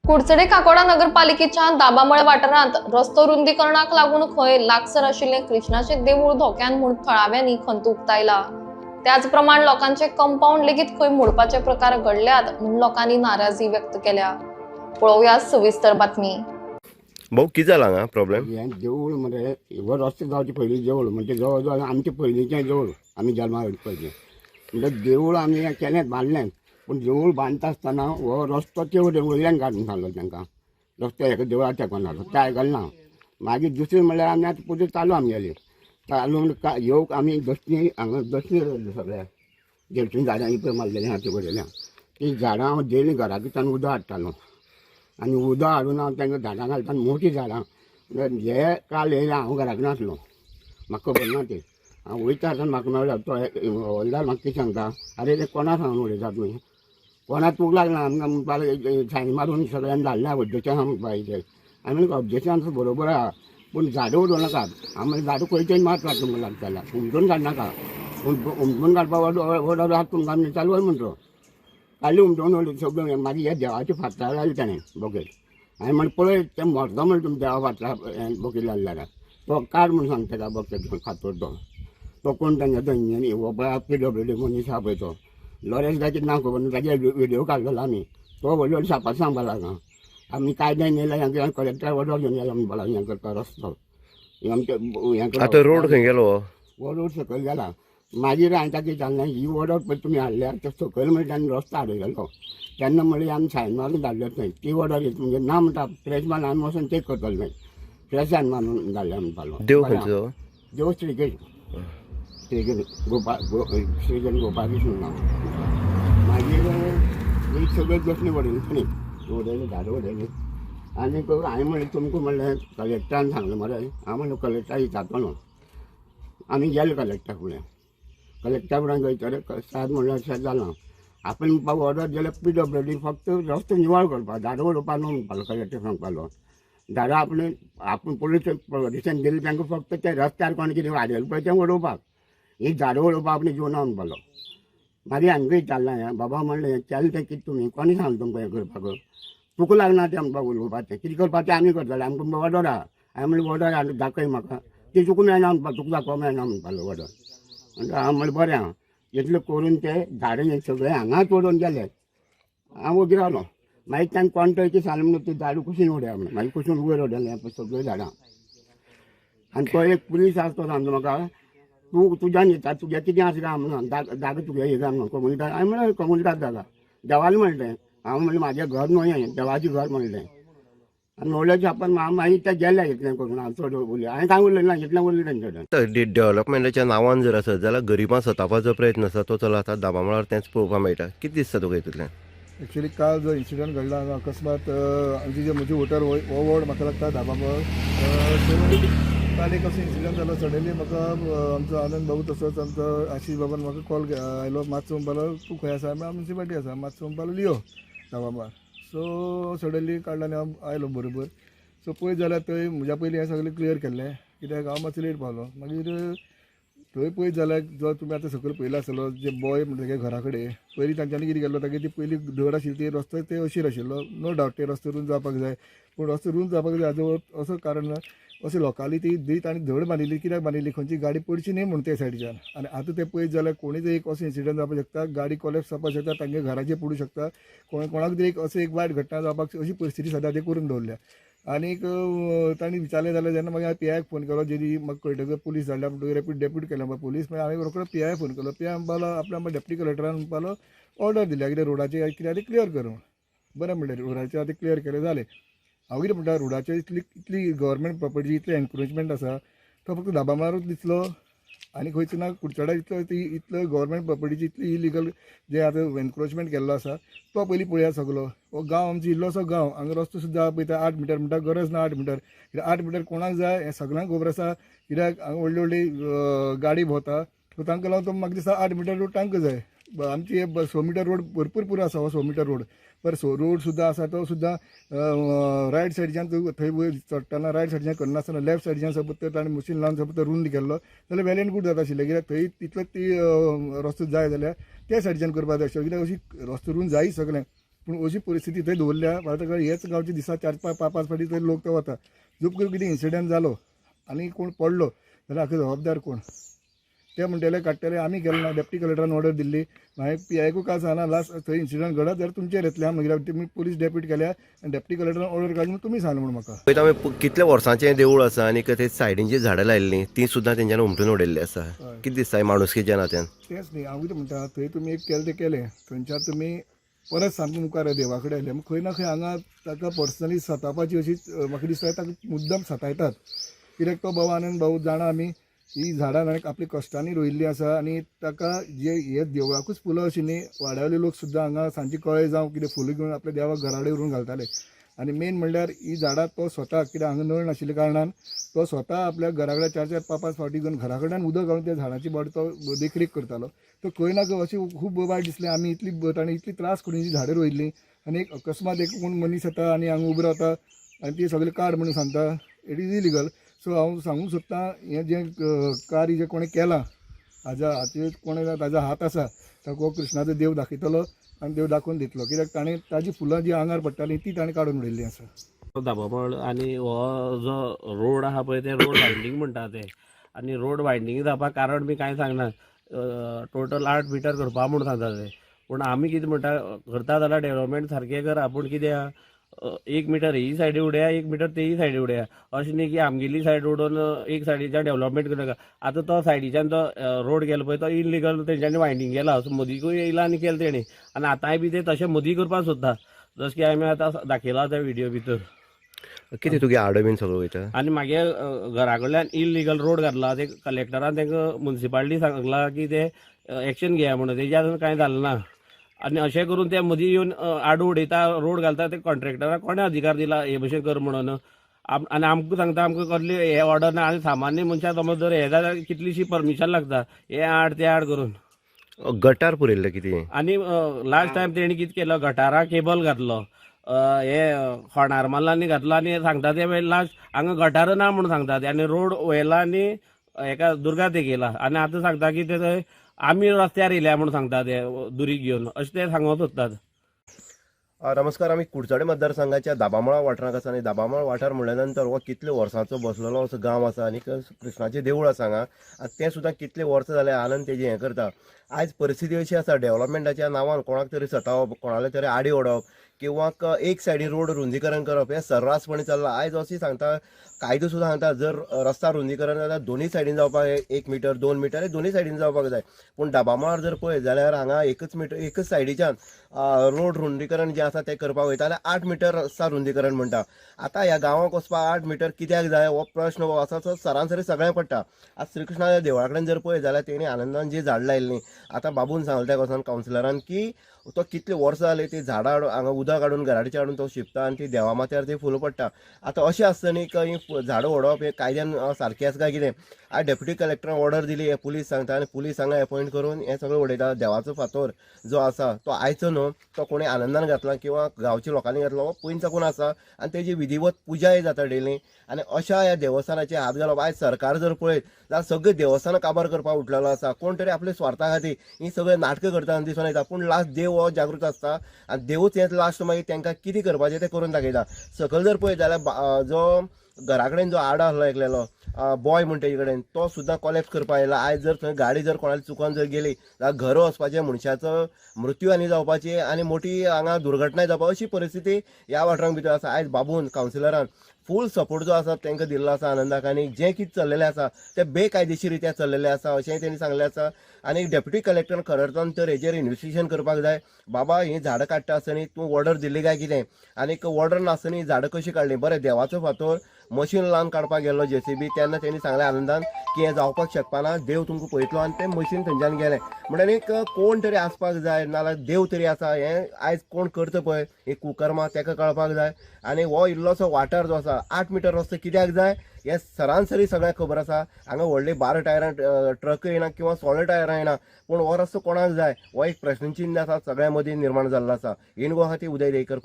कुडचडे काकोडा नगरपालिकेच्या दाबामळ वाठारांत रस्तो रुंदीकरणाक लागून खंय लागसर आशिल्ले कृष्णाचे देवूळ धोक्यान म्हूण थळाव्यांनी खंत उक्तायला। त्याच प्रमाण लोकांचे कंपाऊंड लेगीत खंय मोडपाचे प्रकार घडल्यात म्हूण लोकांनी नाराजी व्यक्त केल्या। पळोवया सविस्तर बातमी। भाऊ किती जाला हांगा प्रॉब्लेम? हें देवूळ म्हणजे हो रस्तो जावचे पयलीं देवूळ म्हणजे जवळ जवळ आमचे पयलींचें देवूळ आमी जल्मा येवचे म्हणजे देवूळ आमी केलें बांदलें पूण देवूळ बांदता आसतना हो रस्तो ते वयल्यान काडून सांगलो तांकां रस्तो हेका देवळाच्या कोणालो तें आयकलें ना। मागीर दुसरें म्हणल्यार आमी आतां पुजा चालू आमगेली चालू येवंक आमी दसणी हांगा दसणी रोयली सगळ्या देवचीं झाडां इपय मारलेलीं हाती बरयल्या ती झाडां हांव डेली घरा भितर उदक हाडटालो आनी उदक हाडून हांव तांकां झाडां घालता मोठीं झाडां हे काल येयलें हांव घराक नासलो म्हाका खबर ना ती हांव वयता आसतना म्हाका मेळ्ळो तो व्हडलो म्हाका कितें सांगता आरे ते कोणा सांगून उडयता तुमी कोणाक तूं लागना आमकां म्हणपाक सायन मारून सगळ्यांनी धाडल्या ऑब्जेक्शन म्हणपाक आमी ऑब्जेक्शन बरोबर आहा पूण झाडां उडोवं नाकात आमी झाडां खंयचेय मारतात तुमकां लागताला उमटून काडनाका उमटून काडपाक ऑर्डर आहा तुमकां आमी चालू आहे म्हणटो काडली उमटून उडोवन सगळें मागीर हे देवाची फातरां लायली ताणें बोकेल हांवें म्हणलें पळय तें मरता म्हणलें तुमी देवा फातरां बोकेल लायल्यार तो काड म्हूण सांगता तेका बोकेल फातर तो कोण तांगे तो इंजिनियर हो पळय PWD मनीस आहा पळय तो लॉरेन्स काय कितें नांव खबर ना ताजे व्हिडियो काडलेलो आमी तो व्हडलो सापाक सांगपाक लागला आमी कायद्यान येयला हें कलेक्टर ऑर्डर घेवन येयला म्हणपाक लागला हें करता रस्तो हें आतां रोड खंय गेलो हो रोड सकयल गेला मागीर हांवें ताका विचारलें ही ऑर्डर पळय तुमी हाडल्या तो सकयल म्हणजे ताणें रस्तो हाडयलो तेन्ना म्हणलें आमी सायन मारून धाडलें थंय ती ऑर्डर घेतली म्हणजे ना म्हणटा फ्रेश मारून आमी वचून चॅक करतले थंय फ्रेश सायन मारून धाडल्या म्हणपाक देव खंयचो? देव श्रीगेट गोपाळकृष्ण नांव मागीर एक सगळें दसणी उडयली उडयली झाडां उडयली आनी हांवें म्हणलें तुमकां म्हणलें कलेक्टरान सांगलें मरे हांव म्हणलें कलेक्टर विचारतलो आमी गेले कलेक्टरा फुडें कलेक्टरा फुडें गयतरे साहेब म्हणलें अशें जालां आपण म्हणपाक ऑर्डर दिल्यार PWD फक्त रस्तो निवळ करपाक झाडां उडोवपाक न्हू म्हणपालो कलेक्टर सांगपालो झाडां आपूण पुलीस परमिशन दिलें तांकां फक्त ते रस्त्यार कोण कितें वाडयलें पळय तें उडोवपाक ही झाडां उडोवपाक आपणें जेवना म्हणपालो मागीर हांगा विचारलें बाबा म्हणलें हें केलें तें कितें तुमी कोणी सांगलें तुमकां हें करपाक तुका लागना तें म्हणपाक उलोवपाचें कितें करपाचें आमी करतले आमकां ऑर्डर आहा हांवें म्हणलें ऑर्डर हाड दाखय म्हाका ती तुका मेळना म्हणपाक तुका दाखोवंक मेळना म्हणपालो ऑर्डर म्हणजे हांव म्हणलें बरें आहा इतलें करून ते झाडां सगळें हांगाच उडोवन गेले हांव वोगी रावलो मागीर तांकां कॉन्ट्रॅक्ट सांगलें म्हणून ती झाडां कुशीन उडया म्हणून मागीर कुशीन वयर उडयलें सगळीं झाडां आनी तो एक पुलीस आसा तो सांगलो म्हाका तूं तुज्यान येता तुजें कितें आसा काय म्हणून जागा तुगे हे काय म्हणून कम्युनिटार हांवें म्हणलें कम्युनिटार जागा देवालें म्हणलें हांव म्हणलें म्हाजें घर न्हू हें देवाचें घर म्हणलें आनी व्हडल्या छापान हांव मागीर तें गेलें इतलें करून हांव चड उलयलें हांवें कांय उलयलें ना इतलें उरलें तेंचे कडेन डेव्हलपमेंटाच्या नांवान जर आसत जाल्यार गरिबां सतावपाचो प्रयत्न आसा तो चलता दाबामळार तेंच पळोवपाक मेळटा। कितें दिसता तुका हितूंतल्यान? एक्चुअली काल जो इन्सिडंट घडला अकस्मात आमची जे म्हजी वोटर हो वॉर्ड म्हाका लागता दाबामळ काल एक असो इन्सिडंट जालो सडनली म्हाका आमचो आनंद भाऊ तसोच आमचो आशिश बाबान म्हाका कॉल आयलो मातसो म्हणपालो तूं खंय आसा हांवें म्युन्सिपालिटी आसा मातसो म्हणपालो लियो दाबामळ सो सडनली काडला आनी हांव आयलो बरोबर सो पळयत जाल्यार थंय म्हज्या पयलीं हें सगळें क्लियर केल्लें कित्याक हांव मातसो लेट पावलो मागीर थंय पळयत जाल्यार जो तुमी आतां सकयल पयलो आसतलो जे बॉय म्हणटा तेगे घरा कडेन पयलीं तांच्यांनी कितें केल्लो तागे ती पयली धर आशिल्ली ती रस्तो ते अशीर आशिल्लो नो डावट ते रस्तो रूंद जावपाक जाय पूण रस्तो रूंद जावपाक जाय हाजो असो कारण अशें लोकांनी ती दीत आनी धड बांदिल्ली कित्याक बांदिल्ली खंयची गाडी पडची न्ही म्हणून ते सायडीच्यान आनी आतां ते पळयत जाल्यार कोणीच एक असो इन्सिडंट जावपाक शकता गाडी कॉलेप्स जावपाक शकता तांगे घराचेर पडूं शकता कोणाक तरी एक असो एक वायट घटना जावपाक अशी परिस्थिती सद्या ते करून दवरल्या आनीक तांणी विचारलें जाल्यार जेन्ना मागीर हांवें PIक फोन केलो जेदी म्हाका कळटकच पुलीस धाडल्या म्हणटकच डेप्यूट केलो पुलीस मागीर हांवें रोखडो PI फोन केलो PI म्हणपालो आपल्या डेप्युटी कलेक्टरान म्हणपालो ऑर्डर दिल्या कितें रोडाचें कितें आतां क्लियर करूं बरें म्हणलें रोडाचें आतां क्लियर केलें जालें हांव कितें म्हणटा रोडाचेर इतली गव्हर्मेंट प्रॉपर्टी इतलें एनक्रोचमेंट आसा तो फक्त दाबामळारूच दिसलो आनी खंयच ना कुडचड्यार इतलो गव्हर्मेंट प्रॉपर्टीची इतली इलिगल जे आतां एनक्रोचमेंट केल्लो आसा तो पयलीं पळया सगलो हो गांव आमचो इल्लोसो गांव हांगा रस्तो सुद्दां पळयता 8 मिटर म्हणटा गरज ना 8 मिटर कित्याक 8 मिटर कोणाक जाय हें सगळ्यांक खबर आसा कित्याक हांगा व्हडली व्हडली गाडी भोंवता सो तांकां लागून तो म्हाका दिसता 8 मिटर रोड तांकां जाय आमची 100 मिटर रोड भरपूर पुरो आसा हो 100 मिटर रोड पर रोड सुद्दां आसा तो सुद्दां रायट सायडीच्यान थंय वयर चडटना रायट सायडीच्यान करनासतना लेफ्ट सायडीच्यान सपोज ताणें मशीन लावन सपोज रुंद केल्लो जाल्यार वेल एंड गूड जाता आशिल्लें कित्याक थंय तितलोच ती रस्तो जाय जाल्यार त्या सायडीच्यान करपाक जाय आशिल्लो कित्याक अशी रस्तो रुंद जायी सगळें पूण अशी परिस्थिती थंय दवरल्या भारत हेच गांवचे दिसा 4-5 फावटी थंय लोक तो वता जर कितें इन्सिडंट जालो आनी कोण पडलो जाल्यार हाका जबाबदार कोण ते म्हणटले काडटले आमी केलें ना डेप्टी कलेक्टरान ऑर्डर दिल्ली मागीर PIकूय कांय सांगना लास्ट थंय इन्सिडंट घडत जाल्यार तुमचेर येतलें मागीर तुमी पुलीस डेप्यूट केल्या आनी डेप्टी कलेक्टरान ऑर्डर काडली म्हूण तुमी सांगलें म्हूण म्हाका पळयता आमी कितले वर्सांचें देवूळ आसा आनी ते सायडीन जी झाडां लायिल्लीं ती सुद्दां तेंच्यानी उमटून उडयल्ली आसा कितें दिसता माणुसकीच्या नात्यान तेंच न्ही हांव कितें म्हणटा थंय तुमी एक केलें तें केलें थंयच्यान तुमी परत सामकें मुखार देवा कडेन आयले खंय ना खंय हांगा ताका पर्सनली सतावपाची अशी म्हाका दिसता ताका मुद्दम सतायतात कित्याक तो भाऊ आनंद भाऊ जाणा आमी ही झाडां आपली कश्टांनी रोयिल्लीं आसा आनी ताका जे हे देवळाकूच फुलां अशीं न्ही वाड्यावयले लोक सुद्दां हांगा सांजचे कळे जावं कितें फुलां घेवन आपल्या देवाक घरा कडेन व्हरून घालताले आनी मेन म्हणल्यार ही झाडां तो स्वता कित्याक हांगा नळ नाशिल्ल्या कारणान तो स्वता आपल्या घरा कडेन 4-5 फावटी घेवन घरा कडल्यान उदक घालून त्या झाडांची बॉडी तो देखरेख करतालो तो खंय ना खंय अशें खूब वायट दिसलें आमी इतली ताणें इतली त्रास करून ही झाडां रोयिल्लीं आनी एक अकस्मात एक कोण मनीस येता आनी हांगा उबो रावता आनी ती सगळें काड म्हणून सांगता इट इज इलिगल सो हांव सांगूंक सोदतां हें जें कार्य जें कोणें केलां हाज्या हाचेर कोणें ताजो हात आसा ताका हो कृष्णाचो देव दाखयतलो आनी देव दाखोवन दितलो कित्याक ताणें ताजी फुलां जी आंगार पडटालीं ती ताणें काडून उडयल्लीं आसा दाबामळ आनी हो जो रोड आहा पळय ते रोड वायंडींग म्हणटा ते आनी रोड वायंडींग जावपाक कारण बी कांय सांगना टोटल 8 मिटर करपा म्हूण सांगता ते पूण आमी कितें म्हणटा करता जाल्यार डेव्हलपमेंट सारकें करा पूण कितें आहा 1 मिटर ही सायडी उडया 1 मिटर तेही सायडी उडया अशें न्ही की आमगेली सायड उडोवन एक सायडीच्यान डेव्हलपमेंट करनाका आतां तो सायडीच्यान तो रोड गेलो पळय तो इलिगल तेंच्यांनी वायंडींग केला सो मदींकूय येयला आनी केलें तेणी आनी आतांय बी ते तशें मदीं करपाक सोदता जशें की आमी आतां दाखयला त्या व्हिडियो भितर कितें तुगे आडो बीन सगळो वयता आनी मागे घरा कडल्यान इलिगल रोड घातला ते कलेक्टरान तांकां मुन्सिपालिटी सांगला की ते एक्शन घेया म्हणून तेज्या आजून कांय जालें ना आनी अशें करून ते मदीं येवन आडू उडयता रोड घालता ते कॉन्ट्रॅक्टराक कोणें अधिकार दिला हे भशेन कर म्हणून आनी आमकां सांगता आमकां कसली हे ऑर्डर ना आनी सामान्य मनशाक समज जर हे जाल्यार कितलीशी परमिशन लागता हे आड ते आड करून गटार पुरयल्ले कितें आनी लास्ट टायम तेणी कितें केलो गटारा केबल घातलो हे होणार माल्लांनी घातलो आनी सांगता ते लास्ट हांगा गटार ना म्हणून सांगता ते आनी रोड वयला आनी हेका दुर्गा ते गेला आनी आतां सांगता की ते थंय आमी रस्त्यार येयल्या म्हणून सांगता ते दुरीक घेवन अशें ते सांगत सोदतात नमस्कार आमी कुडचडे मतदारसंघाच्या दाबामळा वाठारांत आसा आनी दाबामळ वाठार म्हणल्या नंतर हो कितले वर्सांचो बसलेलो असो गांव आसा आनी कृष्णाचें देवूळ आसा हांगा आनी तें सुद्दां कितले वर्सां जाले आनंद तेजें हें करता आयज परिस्थिती अशी आसा डेव्हलपमेंटाच्या नांवान कोणाक तरी सतावप कोणाले तरी आडी ओडप किंवा एक सायडीन रोड रुंदीकरण करप हें सर्रासपणी चल्लां आयज अशें सांगता कायदो सुद्दां सांगता जर रस्ता रुंदीकरण जाल्यार दोनूय सायडीन जावपाक 1 मिटर 2 मिटर हे दोनूय सायडीन जावपाक जाय पूण दाबामळार जर पळयत जाल्यार हांगा एकच सायडीच्यान रोड रुंदीकरण जें आसा तें करपाक वयता जाल्यार 8 मिटर रस्ता रुंदीकरण म्हणटा आतां ह्या गांवांक वचपाक 8 मिटर कित्याक जाय हो प्रश्न हो आसा तो सरासरी सगळ्यांक पडटा आज श्रीकृष्णाच्या देवळा कडेन जर पळयत जाल्यार तेणी आनंदान जी झाड लायिल्लीं आतां बाबून सांगलें त्या वचोन कावन्सिलरान की तो कितले वर्सां जाली ती झाडां हांगा उदक हाडून घराडेच्या हाडून तो शिंपता आनी ती देवा माथ्यार ती फुलां पडटा आतां अशें आसतना ही झाडां ओडप हे कायद्यान सारकें आसा काय कितें आज डेप्युटी कलेक्टरान ऑर्डर दिली हे पुलीस सांगता आनी पुलीस हांगा एपॉयंट करून हें सगळें उडयता देवाचो फातोर जो आसा तो आयचो न्हू तो कोणी आनंदान घातला किंवा गांवच्या लोकांनी घातलो हो पयलीं साकून आसा आनी तेजी विधिवत पुजाय जाता डेली आनी अशा ह्या देवस्थानाचे हात घालप आयज सरकार जर पळयत जाल्यार सगळे देवस्थानां काबार करपाक उठलेलो आसा कोण तरी आपल्या स्वार्था खातीर ही सगळे नाटकां करता आनी दिसून येता पूण लास्ट देव हो जागृत आसता आनी देवूच हें लास्ट मागीर तांकां कितें करपाचें तें करून दाखयता सकयल जर पळयत जाल्यार जो घरा कडेन जो आडो आसलो एकलेलो बॉय म्हण तेजे कडेन तो सुद्दां कॉलेप्स करपाक येयला आयज जर थंय गाडी जर कोणाली चुकोन जर गेली जाल्यार घर वचपाचें मनशाचो मृत्यू आनी जावपाची आनी मोठी हांगा दुर्घटनाय जावपा अशी परिस्थिती ह्या वाठारांत भितर आसा आयज बाबून कावन्सिलरान फूल सपोर्ट जो आसा तांकां दिल्लो आसा आनंदाक आनी जें कितें चल्लेलें आसा तें बेकायदेशीर रित्या चल्लेलें आसा अशेंय तेणी सांगलें आसा आनी डेप्युटी कलेक्टरान खरें अर्थान तर हेजेर इन्व्हेस्टिगेशन करपाक जाय बाबा ही झाडां काडटा आसतना तूं ऑर्डर दिल्ली काय कितें आनीक ऑर्डर नासतना झाडां कशी काडली बरें देवाचो फातोर मशीन लावन काडपाक गेल्लो JCB तेन्ना तेणी सांगलें आनंदान की हें जावपाक शकपा ना देव तुमकां पळयतलो आनी तें मशीन थंयच्यान गेलें म्हणल्यार एक कोण तरी आसपाक जाय नाल्यार देव तरी आसा हें आयज कोण करता पळय ही कुकर्मां तेका कळपाक जाय आनी हो इल्लोसो वाठार जो आसा 8 मिटर रस्तो कित्याक जाय हें सरासरी सगळ्यांक खबर आसा हांगा व्हडली 12 टायरां ट्रक येना किंवा 16 टायरां येना पूण हो रस्तो कोणाक जाय हो एक प्रश्नचिन्ह आसा सगळ्यां मदीं निर्माण जाल्लो आसा इन गोवा खातीर उदय देयकर